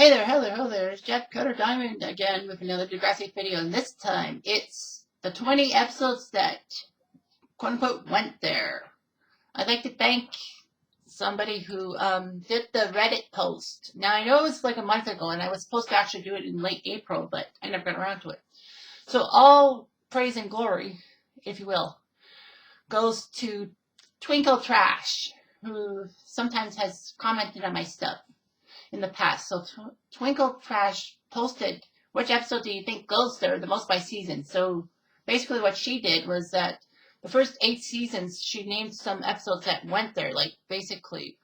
Hello there. It's Jack Cutter Diamond again with another Degrassi video, and this time it's the 20 episodes that quote unquote went there. I'd like to thank somebody who did the Reddit post. Now I know it was like a month ago, and I was supposed to actually do it in late April, but I never got around to it. So all praise and glory, if you will, goes to TwinkleTrash, who sometimes has commented on my stuff in the past. So TwinkleTrash posted, which episode do you think goes there the most by season? So basically what she did was that the first 8 seasons, she named some episodes that went there, like basically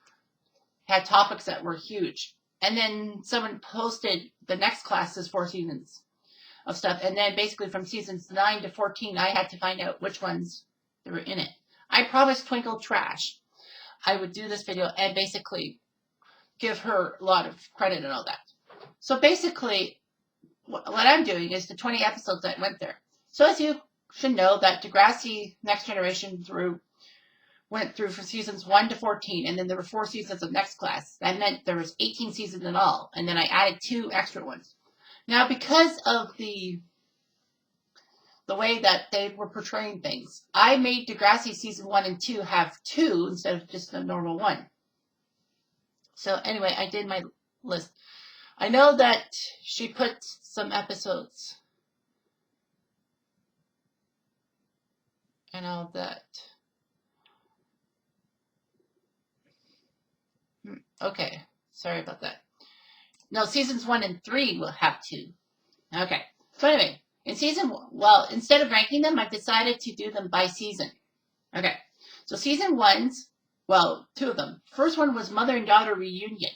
had topics that were huge. And then someone posted the next class's 4 seasons of stuff. And then basically from seasons 9 to 14, I had to find out which ones that were in it. I promised TwinkleTrash I would do this video and basically give her a lot of credit and all that. So basically, what I'm doing is the 20 episodes that went there. So as you should know, that Degrassi Next Generation went through from seasons 1 to 14, and then there were 4 seasons of Next Class. That meant there was 18 seasons in all, and then I added 2 extra ones. Now, because of the way that they were portraying things, I made Degrassi season 1 and 2 have 2 instead of just a normal 1. So anyway, I did my list. I know that she put some episodes and all that. Okay, sorry about that. No, seasons 1 and 3 will have 2. Okay, so anyway, in season 1, well, instead of ranking them, I've decided to do them by season. Okay, so season 1's, well, 2 of them. First one was Mother and Daughter Reunion.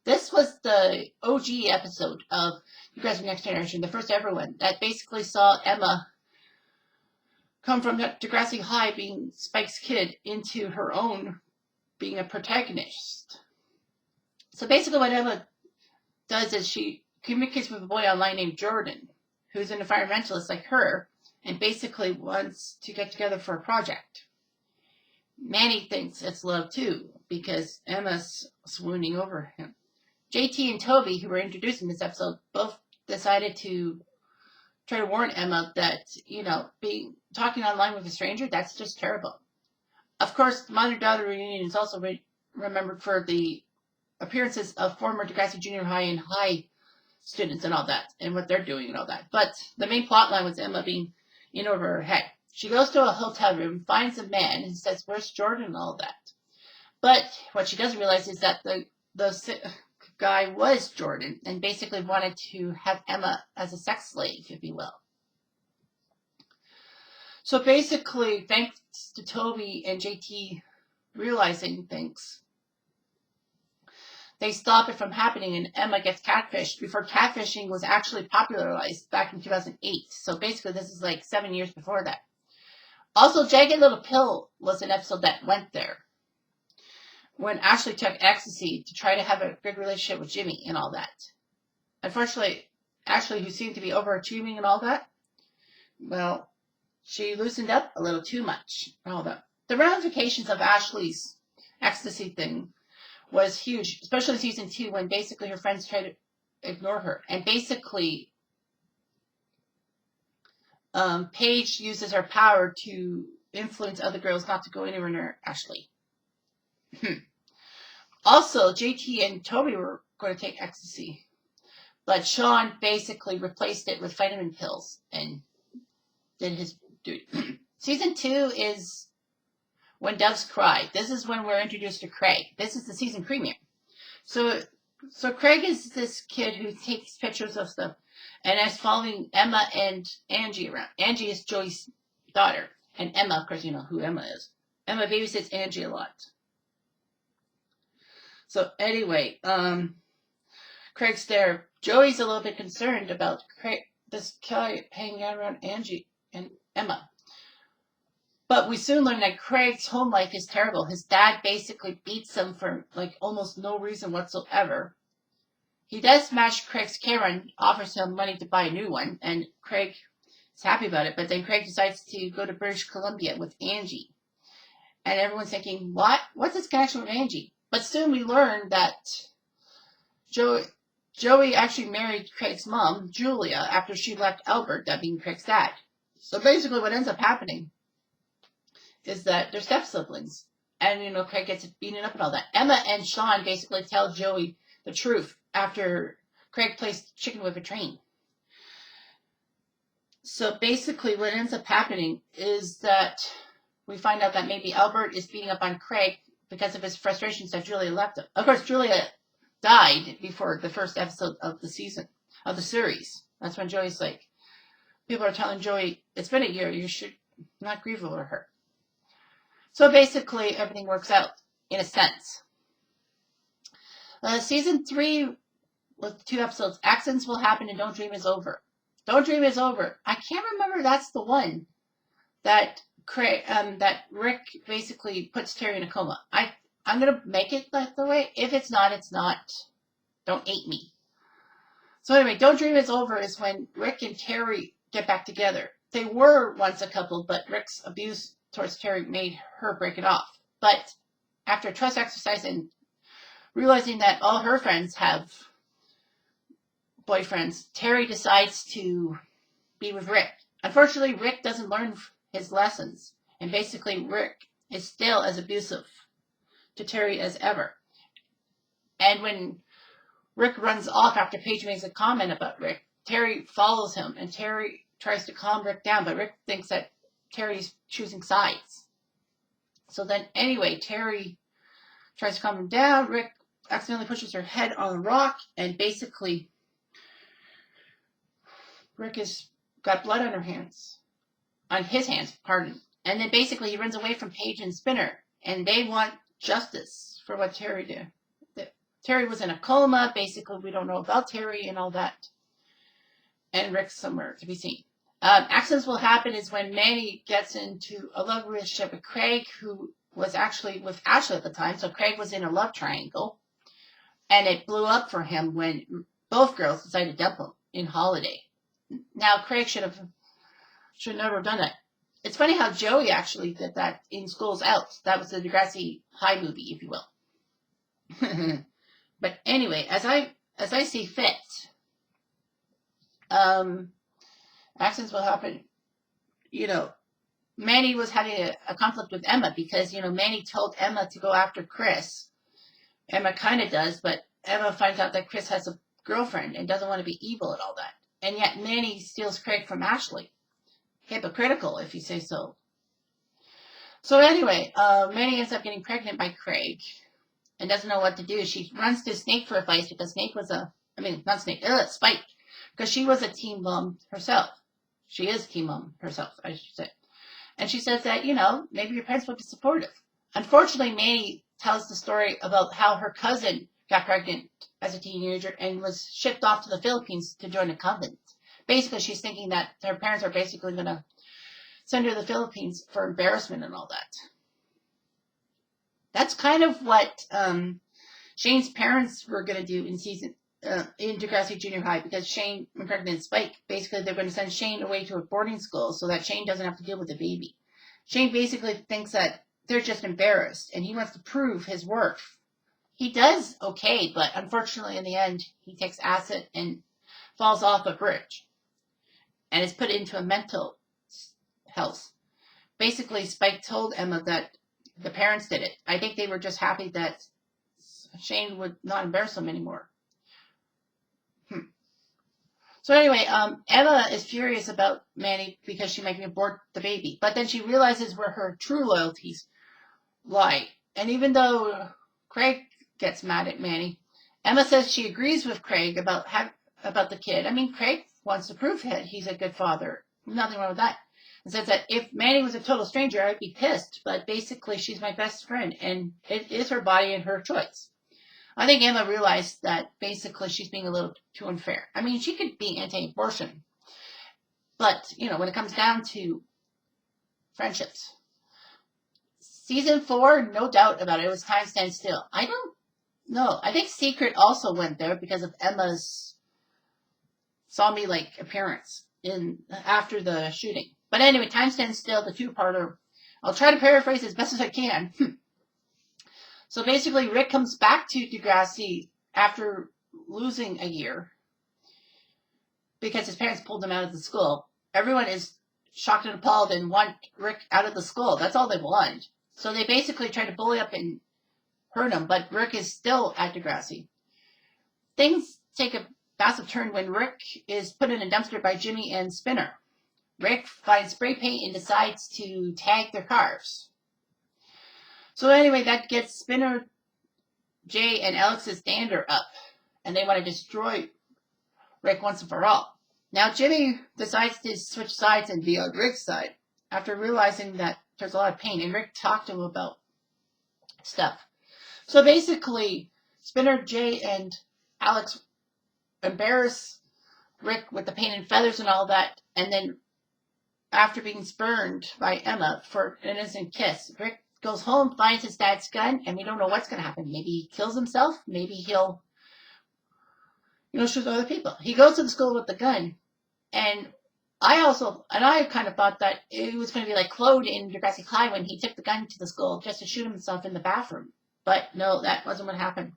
This was the OG episode of Degrassi Next Generation, the first ever one, that basically saw Emma come from Degrassi High, being Spike's kid, into her own being a protagonist. So basically what Emma does is she communicates with a boy online named Jordan, who's an environmentalist like her, and basically wants to get together for a project. Manny thinks it's love too, because Emma's swooning over him. JT and Toby, who were introduced in this episode, both decided to try to warn Emma that, talking online with a stranger, that's just terrible. Of course, the Mother-Daughter Reunion is also remembered for the appearances of former Degrassi Junior High and High students and all that, and what they're doing and all that. But the main plot line was Emma being in over her head. She goes to a hotel room, finds a man, and says, "Where's Jordan?" and all that. But what she doesn't realize is that the guy was Jordan, and basically wanted to have Emma as a sex slave, if you will. So basically, thanks to Toby and JT realizing things, they stop it from happening, and Emma gets catfished before catfishing was actually popularized back in 2008. So basically, this is like 7 years before that. Also, Jagged Little Pill was an episode that went there, when Ashley took ecstasy to try to have a good relationship with Jimmy and all that. Unfortunately, Ashley, who seemed to be overachieving and all that, well, she loosened up a little too much and all that. The ramifications of Ashley's ecstasy thing was huge, especially season 2, when basically her friends tried to ignore her. And basically, Paige uses her power to influence other girls not to go anywhere near Ashley. Also, JT and Toby were going to take ecstasy, but Sean basically replaced it with vitamin pills and did his duty. Season 2 is When Doves Cry. This is when we're introduced to Craig. This is the season premiere. So Craig is this kid who takes pictures of stuff and is following Emma and Angie around. Angie is Joey's daughter, and Emma, of course, you know who Emma is. Emma babysits Angie a lot. So anyway, Craig's there. Joey's a little bit concerned about this guy hanging out around Angie and Emma. But we soon learn that Craig's home life is terrible. His dad basically beats him for like almost no reason whatsoever. He does smash Craig's camera and offers him money to buy a new one, and Craig is happy about it. But then Craig decides to go to British Columbia with Angie. And everyone's thinking, what's his connection with Angie? But soon we learn that Joey actually married Craig's mom, Julia, after she left Albert, that being Craig's dad. So basically what ends up happening is that they're step-siblings. And, Craig gets beaten up and all that. Emma and Sean basically tell Joey the truth after Craig plays chicken with a train. So basically what ends up happening is that we find out that maybe Albert is beating up on Craig because of his frustrations that Julia left him. Of course, Julia died before the first episode of the series. That's when Joey's like, people are telling Joey, it's been a year, you should not grieve over her. So basically, everything works out, in a sense. Season 3, with 2 episodes, Accidents Will Happen and Don't Dream Is Over. Don't Dream Is Over. I can't remember that's the one that Rick basically puts Terry in a coma. I'm going to make it that the way. If it's not, it's not. Don't hate me. So anyway, Don't Dream Is Over is when Rick and Terry get back together. They were once a couple, but Rick's abuse towards Terry made her break it off. But after a trust exercise and realizing that all her friends have boyfriends, Terry decides to be with Rick. Unfortunately, Rick doesn't learn his lessons. And basically, Rick is still as abusive to Terry as ever. And when Rick runs off after Paige makes a comment about Rick, Terry follows him, and Terry tries to calm Rick down, but Rick thinks that Terry's choosing sides. So then, anyway, Terry tries to calm him down. Rick accidentally pushes her head on a rock, and basically, Rick has got blood on his hands, pardon. And then basically, he runs away from Paige and Spinner, and they want justice for what Terry did. Terry was in a coma. Basically, we don't know about Terry and all that. And Rick's somewhere to be seen. Accidents Will Happen is when Manny gets into a love relationship with Craig, who was actually with Ashley at the time. So Craig was in a love triangle. And it blew up for him when both girls decided to dump him in Holiday. Now, Craig should never have done that. It's funny how Joey actually did that in School's Out. That was the Degrassi High movie, if you will. But anyway, as I see fit, accidents will happen. Manny was having a conflict with Emma because, Manny told Emma to go after Chris. Emma kind of does, but Emma finds out that Chris has a girlfriend and doesn't want to be evil and all that. And yet Manny steals Craig from Ashley. Hypocritical, if you say so. So anyway, Manny ends up getting pregnant by Craig and doesn't know what to do. She runs to Snake for advice because Spike, because she was a teen mom herself. She is teen mom herself, I should say. And she says that, maybe your parents would be supportive. Unfortunately, Manny tells the story about how her cousin got pregnant as a teenager and was shipped off to the Philippines to join a convent. Basically, she's thinking that her parents are basically going to send her to the Philippines for embarrassment and all that. That's kind of what Shane's parents were going to do in Degrassi Junior High, because Shane impregnated Spike. Basically, they're going to send Shane away to a boarding school so that Shane doesn't have to deal with the baby. Shane basically thinks that they're just embarrassed, and he wants to prove his worth. He does okay, but unfortunately, in the end, he takes acid and falls off a bridge and is put into a mental health. Basically, Spike told Emma that the parents did it. I think they were just happy that Shane would not embarrass them anymore. So anyway, Emma is furious about Manny because she might abort the baby. But then she realizes where her true loyalties lie. And even though Craig gets mad at Manny, Emma says she agrees with Craig about the kid. I mean, Craig wants to prove that he's a good father. Nothing wrong with that. And says that if Manny was a total stranger, I'd be pissed. But basically, she's my best friend, and it is her body and her choice. I think Emma realized that basically she's being a little too unfair. I mean, she could be anti-abortion. But, when it comes down to friendships. Season 4, no doubt about it. It was Time Stand Still. I don't know. I think Secret also went there because of Emma's zombie-like appearance after the shooting. But anyway, Time Stand Still, the two-parter. I'll try to paraphrase as best as I can. So basically, Rick comes back to Degrassi after losing a year because his parents pulled him out of the school. Everyone is shocked and appalled and want Rick out of the school. That's all they want. So they basically try to bully up and hurt him, but Rick is still at Degrassi. Things take a massive turn when Rick is put in a dumpster by Jimmy and Spinner. Rick finds spray paint and decides to tag their cars. So anyway, that gets Spinner, Jay, and Alex's dander up, and they want to destroy Rick once and for all. Now Jimmy decides to switch sides and be on Rick's side after realizing that there's a lot of pain, and Rick talked to him about stuff. So basically, Spinner, Jay, and Alex embarrass Rick with the paint and feathers and all that, and then after being spurned by Emma for an innocent kiss, Rick goes home, finds his dad's gun, and we don't know what's going to happen. Maybe he kills himself. Maybe he'll, shoot other people. He goes to the school with the gun, and I kind of thought that it was going to be like Claude in Degrassi High when he took the gun to the school just to shoot himself in the bathroom. But no, that wasn't what happened.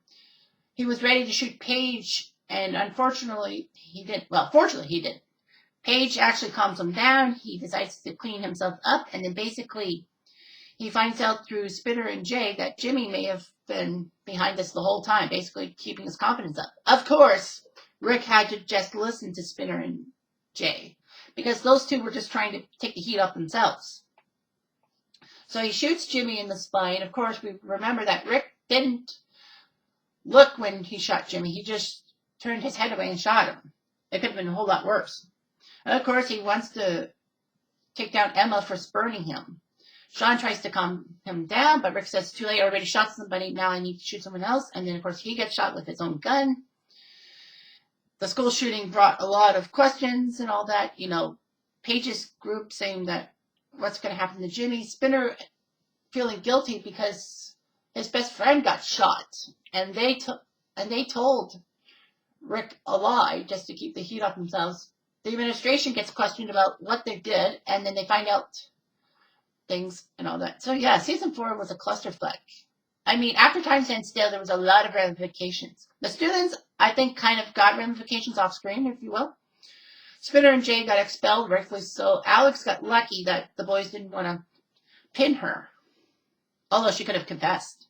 He was ready to shoot Paige, and unfortunately, he did. Well, fortunately, he did. Paige actually calms him down. He decides to clean himself up, and then basically he finds out through Spinner and Jay that Jimmy may have been behind this the whole time, basically keeping his confidence up. Of course, Rick had to just listen to Spinner and Jay, because those two were just trying to take the heat off themselves. So he shoots Jimmy in the spine. Of course, we remember that Rick didn't look when he shot Jimmy. He just turned his head away and shot him. It could have been a whole lot worse. And of course, he wants to take down Emma for spurning him. Sean tries to calm him down, but Rick says, too late, I already shot somebody, now I need to shoot someone else. And then, of course, he gets shot with his own gun. The school shooting brought a lot of questions and all that. Paige's group saying that what's going to happen to Jimmy. Spinner feeling guilty because his best friend got shot. And they told Rick a lie just to keep the heat off themselves. The administration gets questioned about what they did, and then they find out things and all that. So yeah, season 4 was a clusterfuck. I mean, after Time Stands Still, there was a lot of ramifications. The students, I think, kind of got ramifications off screen, if you will. Spinner and Jay got expelled, rightfully so. Alex got lucky that the boys didn't want to pin her, although she could have confessed.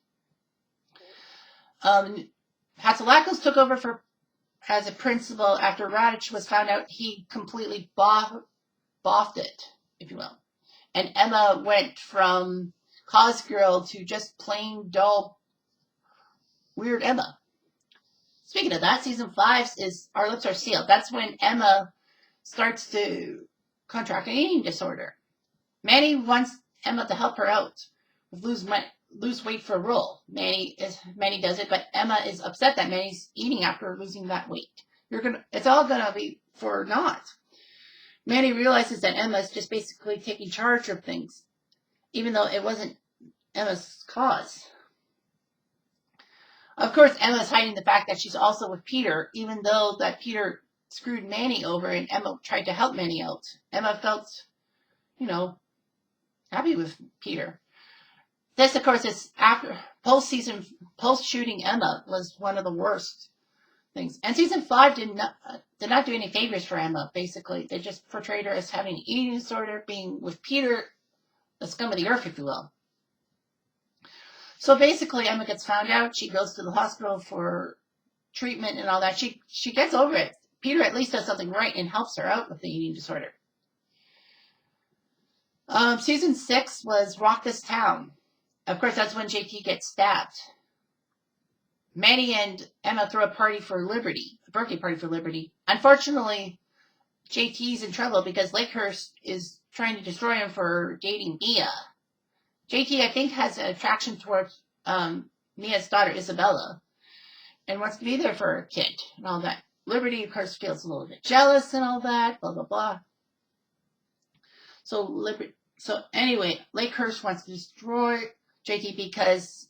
Hatzilakos took over as a principal after Radich was found out he completely boffed it, if you will. And Emma went from cause girl to just plain dull, weird Emma. Speaking of that, season 5 is Our Lips Are Sealed. That's when Emma starts to contract an eating disorder. Manny wants Emma to help her out with lose weight for a role. Manny does it, but Emma is upset that Manny's eating after losing that weight. It's all gonna be for naught. Manny realizes that Emma is just basically taking charge of things, even though it wasn't Emma's cause. Of course, Emma's hiding the fact that she's also with Peter, even though that Peter screwed Manny over and Emma tried to help Manny out. Emma felt, happy with Peter. This, of course, is after post-shooting Emma was one of the worst things. And season 5 did not do any favors for Emma, basically. They just portrayed her as having an eating disorder, being with Peter, the scum of the earth, if you will. So basically, Emma gets found out. She goes to the hospital for treatment and all that. She gets over it. Peter at least does something right and helps her out with the eating disorder. Season 6 was Rock This Town. Of course, that's when JT gets stabbed. Manny and Emma throw a party for Liberty, a birthday party for Liberty. Unfortunately, JT's in trouble because Lakehurst is trying to destroy him for dating Mia. JT, I think, has an attraction towards Mia's daughter, Isabella, and wants to be there for her kid and all that. Liberty, of course, feels a little bit jealous and all that, blah, blah, blah. So anyway, Lakehurst wants to destroy JT because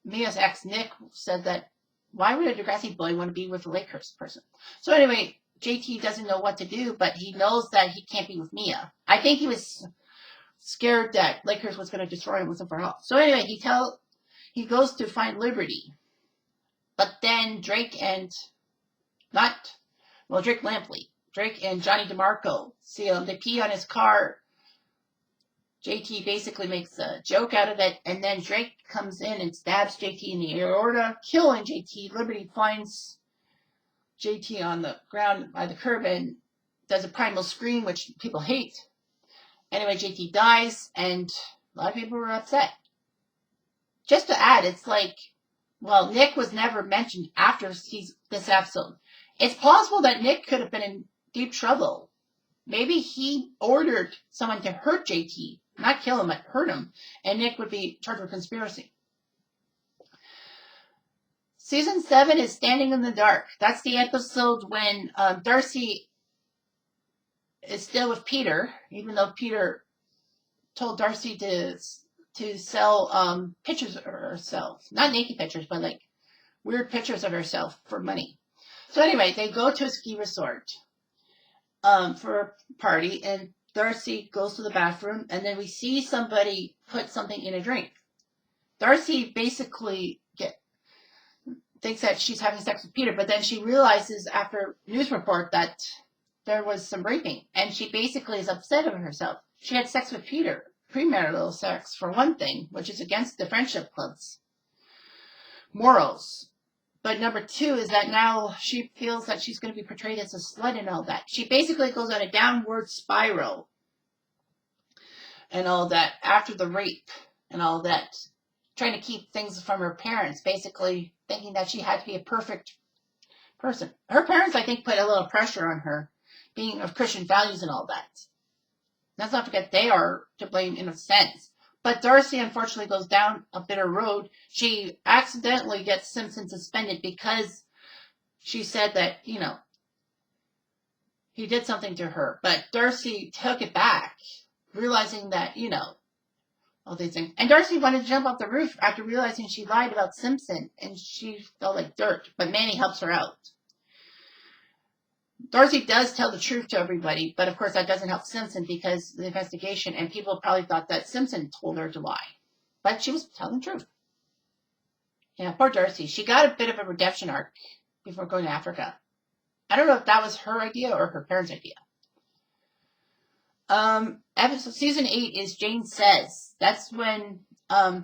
Mia's ex, Nick, said that why would a Degrassi boy want to be with a Lakehurst person? So anyway, JT doesn't know what to do, but he knows that he can't be with Mia. I think he was scared that Lakehurst was going to destroy him once and for all. So anyway, he goes to find Liberty. But then Drake and Drake Lampley. Drake and Johnny DeMarco see him. They pee on his car. JT basically makes a joke out of it, and then Drake comes in and stabs JT in the aorta, killing JT. Liberty finds JT on the ground by the curb and does a primal scream, which people hate. Anyway, JT dies, and a lot of people were upset. Just to add, it's like, well, Nick was never mentioned after this episode. It's possible that Nick could have been in deep trouble. Maybe he ordered someone to hurt JT, not kill him, but hurt him, and Nick would be charged with conspiracy. Season 7 is Standing in the Dark. That's the episode when Darcy is still with Peter, even though Peter told Darcy to sell pictures of herself. Not naked pictures, but like weird pictures of herself for money. So anyway, they go to a ski resort for a party, and Darcy goes to the bathroom, and then we see somebody put something in a drink. Darcy basically thinks that she's having sex with Peter, but then she realizes after news report that there was some raping, and she basically is upset of herself. She had sex with Peter, premarital sex for one thing, which is against the friendship club's morals. But number 2 is that now she feels that she's going to be portrayed as a slut and all that. She basically goes on a downward spiral and all that after the rape and all that, trying to keep things from her parents, basically thinking that she had to be a perfect person. Her parents, I think, put a little pressure on her, being of Christian values and all that. Let's not forget they are to blame in a sense. But Darcy, unfortunately, goes down a bitter road. She accidentally gets Simpson suspended because she said that, he did something to her. But Darcy took it back, realizing that, all these things. And Darcy wanted to jump off the roof after realizing she lied about Simpson, and she felt like dirt. But Manny helps her out. Darcy does tell the truth to everybody, but of course that doesn't help Simpson because of the investigation, and people probably thought that Simpson told her to lie. But she was telling the truth. Yeah, poor Darcy. She got a bit of a redemption arc before going to Africa. I don't know if that was her idea or her parents' idea. Season 8 is Jane Says. That's when, a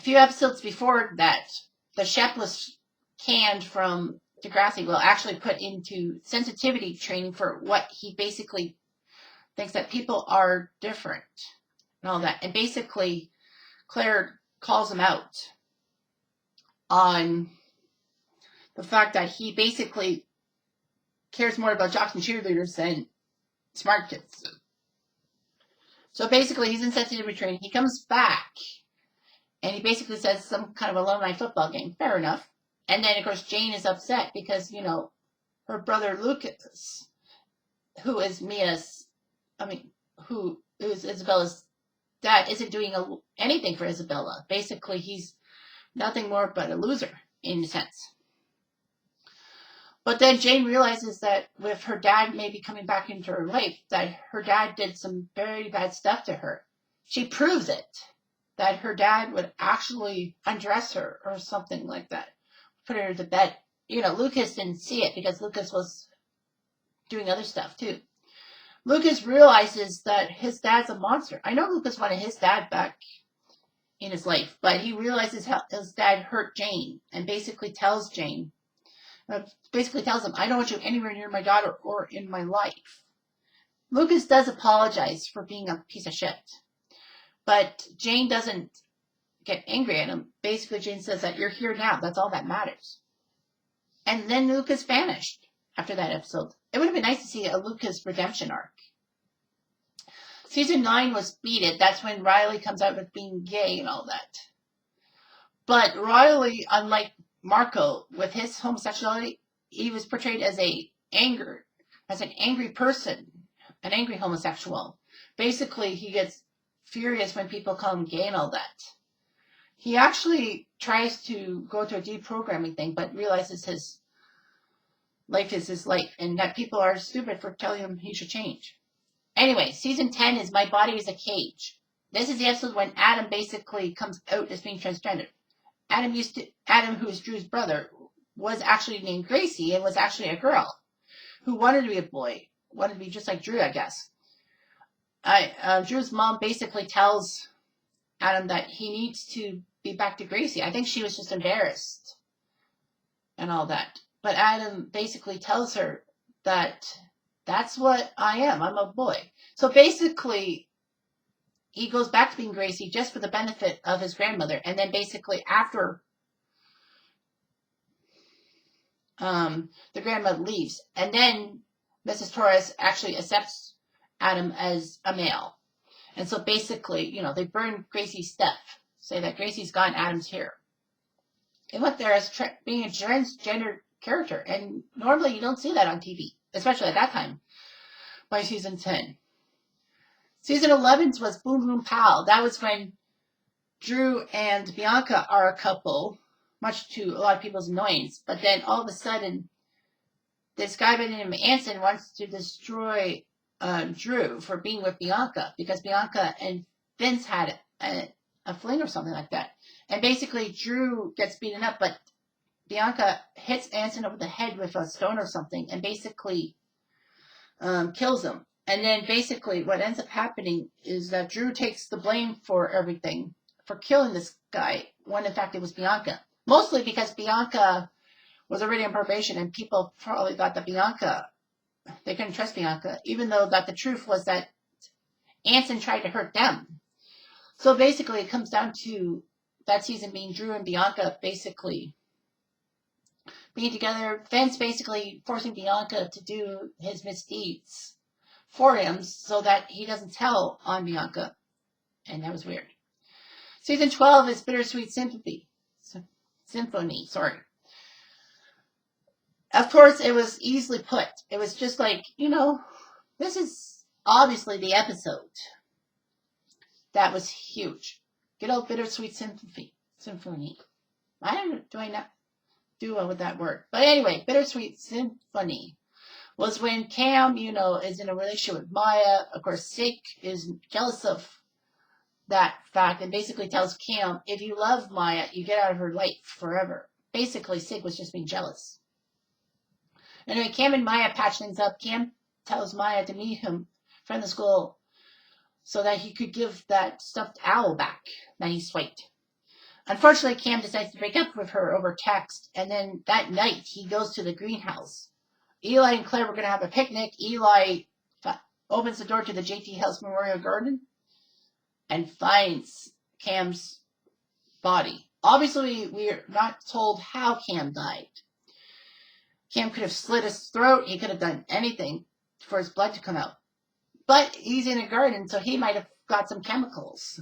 few episodes before that, the chef was canned from Degrassi, actually put into sensitivity training for what he basically thinks that people are different and all that. And basically, Claire calls him out on the fact that he basically cares more about jocks and cheerleaders than smart kids. So basically, he's in sensitivity training. He comes back, and he basically says some kind of alumni football game. Fair enough. And then, of course, Jane is upset because, her brother Lucas, who is Isabella's dad, isn't doing anything for Isabella. Basically, he's nothing more but a loser, in a sense. But then Jane realizes that with her dad maybe coming back into her life, that her dad did some very bad stuff to her. She proves it, that her dad would actually undress her or something like that. Put her to bed. Lucas didn't see it because Lucas was doing other stuff too. Lucas realizes that his dad's a monster. I know Lucas wanted his dad back in his life, but he realizes how his dad hurt Jane and basically tells him, I don't want you anywhere near my daughter or in my life. Lucas does apologize for being a piece of shit, but Jane doesn't get angry at him. Basically, Jane says that you're here now. That's all that matters. And then Lucas vanished after that episode. It would have been nice to see a Lucas redemption arc. Season 9 was Beat It. That's when Riley comes out with being gay and all that. But Riley, unlike Marco, with his homosexuality, he was portrayed as an angry person, an angry homosexual. Basically, he gets furious when people call him gay and all that. He actually tries to go to a deprogramming thing, but realizes his life is his life, and that people are stupid for telling him he should change. Anyway, season 10 is My Body is a Cage. This is the episode when Adam basically comes out as being transgender. Adam, who is Drew's brother, was actually named Gracie and was actually a girl who wanted to be a boy, wanted to be just like Drew, I guess. Drew's mom basically tells Adam that he needs to be back to Gracie. I think she was just embarrassed and all that. But Adam basically tells her that that's what I am. I'm a boy. So basically, he goes back to being Gracie just for the benefit of his grandmother. And then basically after the grandmother leaves, and then Mrs. Torres actually accepts Adam as a male. And so basically, they burn Gracie's stuff, say that Gracie's gone, Adam's here. It went there as being a transgender character, and normally you don't see that on TV, especially at that time, by season 10. Season 11 was Boom Boom Pow. That was when Drew and Bianca are a couple, much to a lot of people's annoyance. But then all of a sudden, this guy by the name of Anson wants to destroy Drew for being with Bianca, because Bianca and Vince had a fling or something like that. And basically, Drew gets beaten up, but Bianca hits Anson over the head with a stone or something and basically kills him. And then basically what ends up happening is that Drew takes the blame for everything, for killing this guy, when in fact it was Bianca. Mostly because Bianca was already on probation, and people probably thought that they couldn't trust Bianca, even though that the truth was that Anson tried to hurt them. So basically it comes down to that season being Drew and Bianca basically being together, Vince basically forcing Bianca to do his misdeeds for him so that he doesn't tell on Bianca. And that was weird. Season 12 is Bittersweet Symphony. Of course, it was easily put. It was just like, this is obviously the episode that was huge. Good old Bittersweet Symphony. Do I not do with that word? But anyway, Bittersweet Symphony was when Cam, is in a relationship with Maya. Of course, Sig is jealous of that fact and basically tells Cam, if you love Maya, you get out of her life forever. Basically, Sig was just being jealous. Anyway, Cam and Maya patch things up. Cam tells Maya to meet him from the school so that he could give that stuffed owl back that he swiped. Unfortunately, Cam decides to break up with her over text, and then that night he goes to the greenhouse. Eli and Claire were going to have a picnic. Eli opens the door to the JT House Memorial Garden and finds Cam's body. Obviously, we're not told how Cam died. Cam could have slit his throat. He could have done anything for his blood to come out. But he's in a garden, so he might have got some chemicals.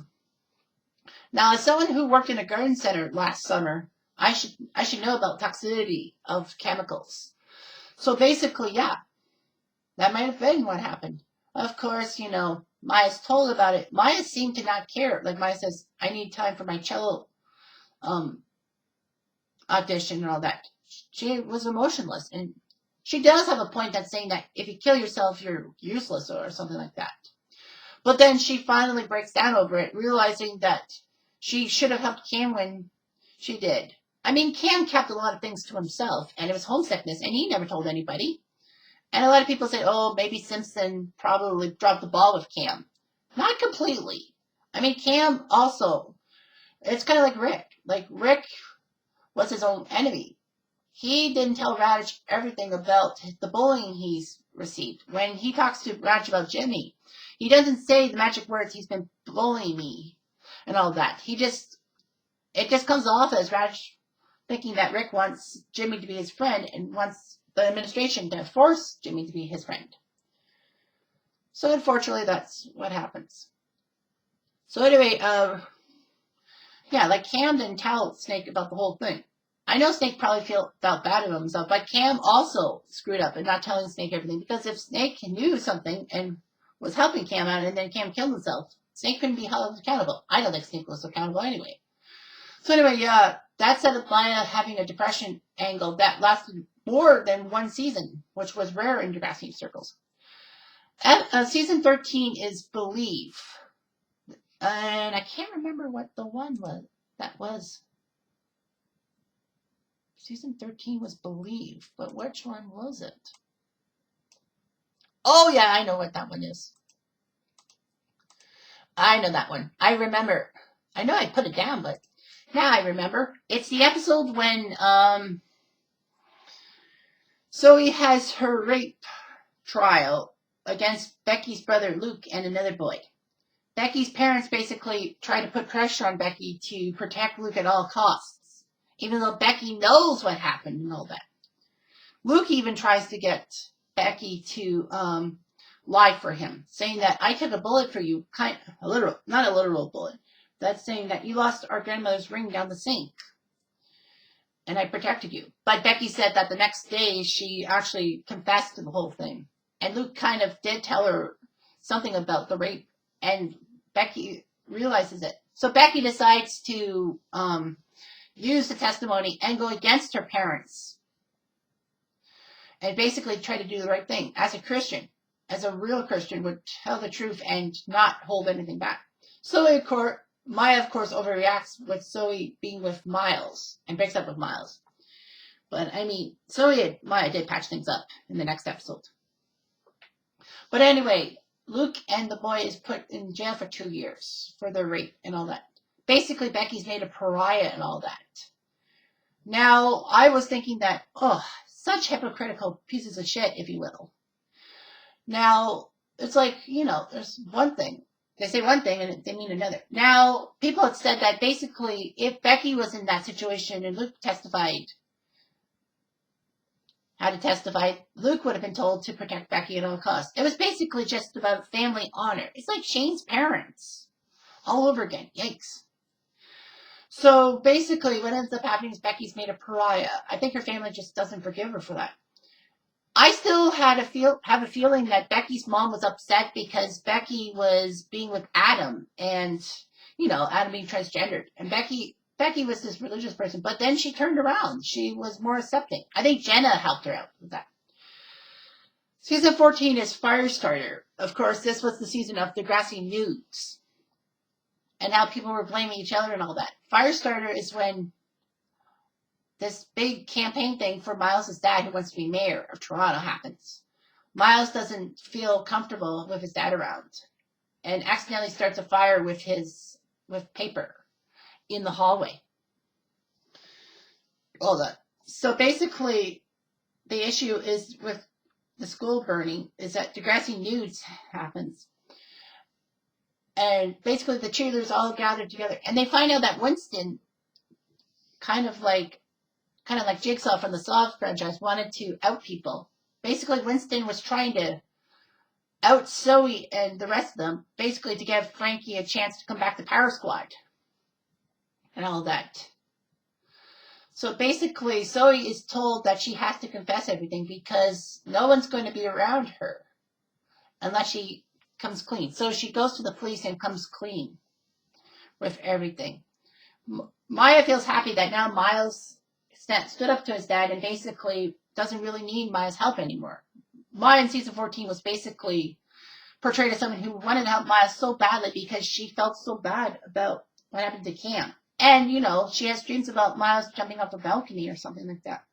Now, as someone who worked in a garden center last summer, I should know about toxicity of chemicals. So basically, yeah, that might have been what happened. Of course, Maya's told about it. Maya seemed to not care. Like Maya says, I need time for my cello audition and all that. She was emotionless. And she does have a point that's saying that if you kill yourself, you're useless or something like that. But then she finally breaks down over it, realizing that she should have helped Cam when she did. I mean, Cam kept a lot of things to himself, and it was homesickness, and he never told anybody. And a lot of people say, oh, maybe Simpson probably dropped the ball with Cam. Not completely. I mean, Cam also, it's kind of like Rick. Like, Rick was his own enemy. He didn't tell Radish everything about the bullying he's received. When he talks to Radish about Jimmy, he doesn't say the magic words, he's been bullying me, and all that. It just comes off as Radish thinking that Rick wants Jimmy to be his friend and wants the administration to force Jimmy to be his friend. So unfortunately, that's what happens. So anyway, like Cam didn't tell Snake about the whole thing. I know Snake probably felt bad about himself, but Cam also screwed up in not telling Snake everything, because if Snake knew something and was helping Cam out and then Cam killed himself, Snake couldn't be held accountable. I don't think Snake was accountable anyway. So anyway, that set up Maya having a depression angle that lasted more than one season, which was rare in Degrassi circles. Season 13 is Believe. And I can't remember what the one was. That was. Season 13 was Believe, but which one was it? Oh, yeah, I know what that one is. I know that one. I remember. I know I put it down, but now I remember. It's the episode when Zoe has her rape trial against Becky's brother Luke and another boy. Becky's parents basically try to put pressure on Becky to protect Luke at all costs, even though Becky knows what happened and all that. Luke even tries to get Becky to lie for him, saying that I took a bullet for you, not a literal bullet. That's saying that you lost our grandmother's ring down the sink, and I protected you. But Becky said that the next day she actually confessed to the whole thing, and Luke kind of did tell her something about the rape, and Becky realizes it. So Becky decides to use the testimony and go against her parents and basically try to do the right thing as a Christian, as a real Christian would tell the truth and not hold anything back. So Maya, of course, overreacts with Zoe being with Miles and breaks up with Miles. But, I mean, Zoe and Maya did patch things up in the next episode. But anyway, Luke and the boy is put in jail for 2 years for their rape and all that. Basically, Becky's made a pariah and all that. Now, I was thinking that, such hypocritical pieces of shit, if you will. Now, it's like, there's one thing. They say one thing and they mean another. Now, people have said that basically, if Becky was in that situation and Luke had to testify, Luke would have been told to protect Becky at all costs. It was basically just about family honor. It's like Shane's parents all over again. Yikes. So basically, what ends up happening is Becky's made a pariah. I think her family just doesn't forgive her for that. I still have a feeling that Becky's mom was upset because Becky was being with Adam, and Adam being transgendered, and Becky was this religious person, but then she turned around. She was more accepting. I think Jenna helped her out with that. Season 14 is Firestarter. Of course, this was the season of Degrassi nudes and how people were blaming each other and all that. Firestarter is when this big campaign thing for Miles' dad, who wants to be mayor of Toronto, happens. Miles doesn't feel comfortable with his dad around and accidentally starts a fire with paper in the hallway. All that. So basically, the issue is with the school burning is that Degrassi nudes happens. And basically the cheerleaders all gathered together. And they find out that Winston, kind of like Jigsaw from the Saw franchise, wanted to out people. Basically, Winston was trying to out Zoe and the rest of them, basically to give Frankie a chance to come back to Power Squad. And all that. So basically, Zoe is told that she has to confess everything because no one's going to be around her unless she comes clean. So she goes to the police and comes clean with everything. Maya feels happy that now Miles stood up to his dad and basically doesn't really need Maya's help anymore. Maya in season 14 was basically portrayed as someone who wanted to help Maya so badly because she felt so bad about what happened to Cam. And, she has dreams about Miles jumping off the balcony or something like that.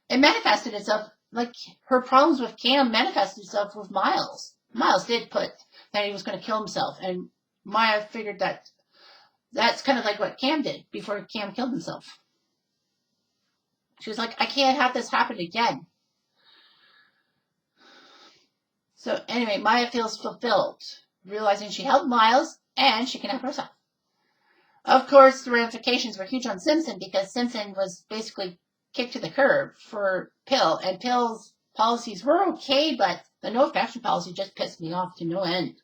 It manifested itself, like her problems with Cam manifested itself with Miles. Miles did put that he was going to kill himself, and Maya figured that that's kind of like what Cam did before Cam killed himself. She was like, I can't have this happen again. So anyway, Maya feels fulfilled, realizing she helped Miles and she can help herself. Of course, the ramifications were huge on Simpson because Simpson was basically kicked to the curb for Pill, and Pill's policies were okay, but the no affection policy just pissed me off to no end.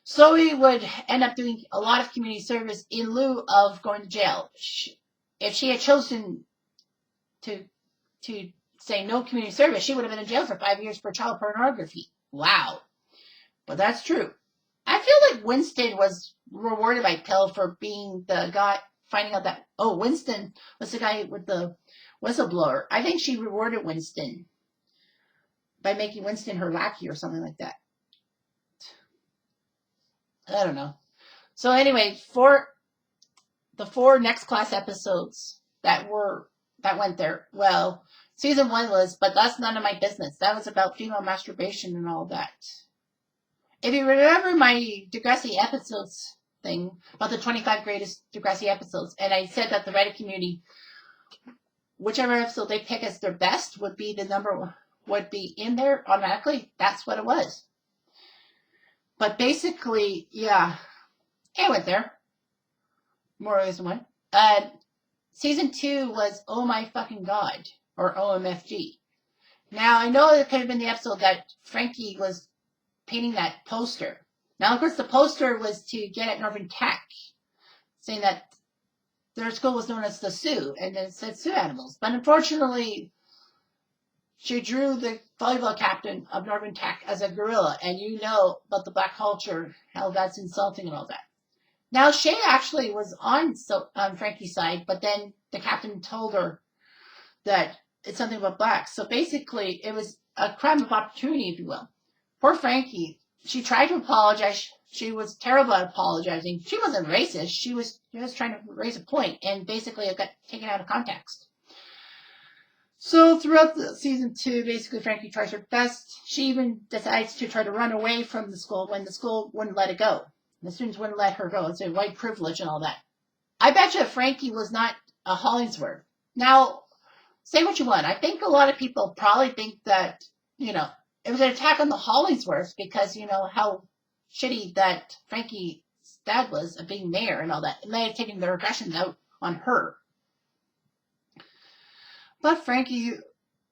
Zoe would end up doing a lot of community service in lieu of going to jail. If she had chosen to say no community service, she would have been in jail for 5 years for child pornography. Wow. But that's true. I feel like Winston was rewarded by Pill for being the guy, finding out that, Winston was the guy with the whistleblower. I think she rewarded Winston by making Winston her lackey or something like that. I don't know. So anyway, for the 4 next class episodes that were that went there. Well, season 1 was, but that's none of my business. That was about female masturbation and all that. If you remember my Degrassi episodes thing, about the 25 greatest Degrassi episodes, and I said that the Reddit community, whichever episode they pick as their best would be the number one, would be in there automatically. That's what it was. But basically, yeah, it went there. More ways than one. Season 2 was Oh My Fucking God, or OMFG. Now, I know it could have been the episode that Frankie was painting that poster. Now, of course, the poster was to get at Northern Tech, saying that their school was known as the Sioux, and it said Sioux animals. But unfortunately, she drew the volleyball captain of Northern Tech as a gorilla, and you know about the black culture, how that's insulting and all that. Now, Shay actually was on Frankie's side, but then the captain told her that it's something about blacks. So basically, it was a crime of opportunity, if you will. Poor Frankie, she tried to apologize. She was terrible at apologizing. She wasn't racist. She was just trying to raise a point, and basically it got taken out of context. So throughout the season 2, basically Frankie tries her best. She even decides to try to run away from the school when the school wouldn't let it go. The students wouldn't let her go. It's a white privilege and all that. I bet you Frankie was not a Hollingsworth. Now, say what you want. I think a lot of people probably think that, it was an attack on the Hollingsworths because, how shitty that Frankie's dad was of being mayor and all that. And they had taken their aggression out on her. But Frankie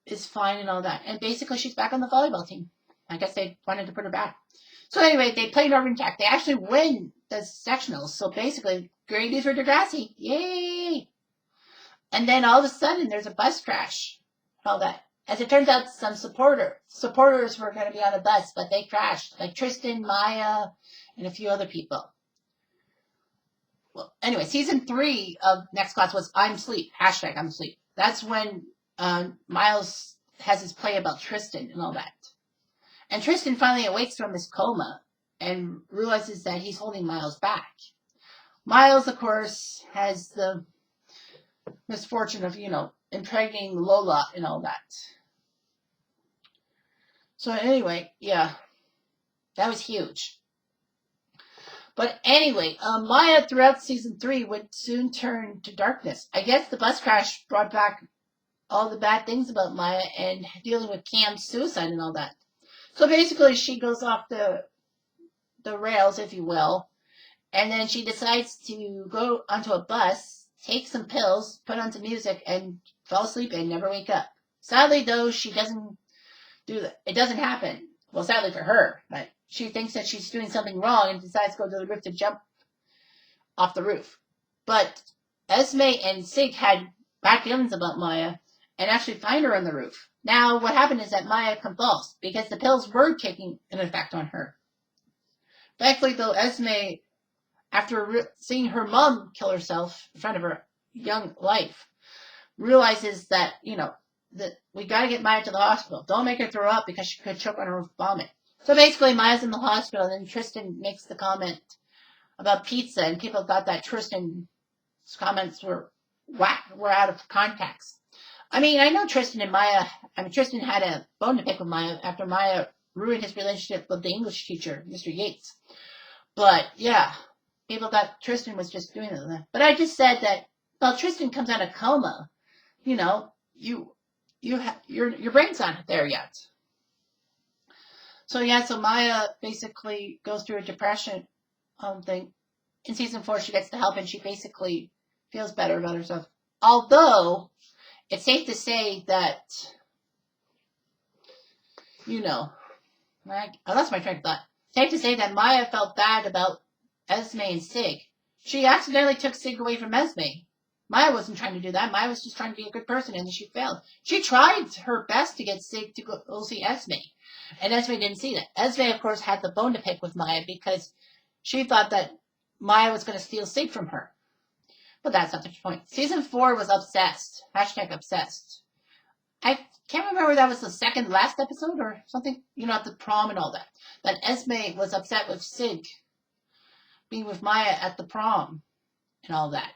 is fine and all that. And basically she's back on the volleyball team. I guess they wanted to put her back. So anyway, they play Northern Tech. They actually win the sectionals. So basically, great news for Degrassi. Yay! And then all of a sudden, there's a bus crash. All that. As it turns out, some supporters were going to be on a bus, but they crashed. Like Tristan, Maya, and a few other people. Well, anyway, season 3 of Next Class was I'm Sleep. Hashtag I'm Sleep. That's when Miles has his play about Tristan and all that. And Tristan finally awakes from his coma and realizes that he's holding Miles back. Miles, of course, has the misfortune of, impregnating Lola and all that. So anyway, yeah, that was huge. But anyway, Maya throughout season 3 would soon turn to darkness. I guess the bus crash brought back all the bad things about Maya and dealing with Cam's suicide and all that. So basically, she goes off the rails, if you will, and then she decides to go onto a bus, take some pills, put on some music, and fall asleep and never wake up. Sadly, though, she doesn't do that. It doesn't happen. Well, sadly for her, but she thinks that she's doing something wrong and decides to go to the roof to jump off the roof. But Esme and Sig had bad feelings about Maya and actually find her on the roof. Now, what happened is that Maya convulsed because the pills were taking an effect on her. Thankfully, though, Esme, after seeing her mom kill herself in front of her young life, realizes that, that we got to get Maya to the hospital. Don't make her throw up because she could choke on her vomit. So basically, Maya's in the hospital, and then Tristan makes the comment about pizza, and people thought that Tristan's comments were out of context. I mean, I know Tristan had a bone to pick with Maya after Maya ruined his relationship with the English teacher, Mr. Yates. But, yeah, people thought Tristan was just doing that. But I just said that, well, Tristan comes out of coma, your brain's not there yet. So, yeah, so Maya basically goes through a depression thing. In season 4, she gets the help, and she basically feels better about herself. Although, it's safe to say that, I lost my train of thought. Safe to say that Maya felt bad about Esme and Sig. She accidentally took Sig away from Esme. Maya wasn't trying to do that. Maya was just trying to be a good person, and she failed. She tried her best to get Sig to go see Esme, and Esme didn't see that. Esme, of course, had the bone to pick with Maya because she thought that Maya was going to steal Sig from her. But that's not the point. Season 4 was obsessed. Hashtag obsessed. I can't remember if that was the second last episode or something. At the prom and all that. That Esme was upset with Sig being with Maya at the prom and all that.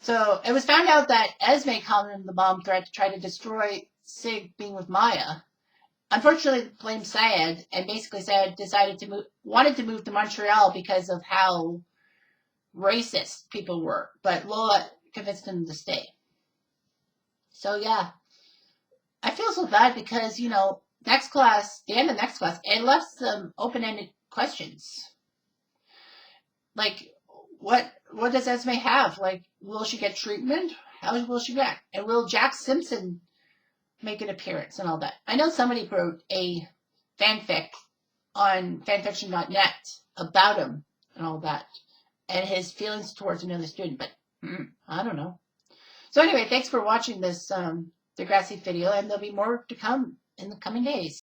So it was found out that Esme called in the bomb threat to try to destroy Sig being with Maya. Unfortunately, blamed Syed, and basically Syed wanted to move to Montreal because of how racist people were, but Lola convinced him to stay. So yeah, I feel so bad because the end of next class, it left some open-ended questions. Like, what does Esme have? Like, will she get treatment? How will she react? And will Jack Simpson make an appearance and all that? I know somebody wrote a fanfic on fanfiction.net about him and all that, and his feelings towards another student, but I don't know. So anyway, thanks for watching this Degrassi video, and there'll be more to come in the coming days.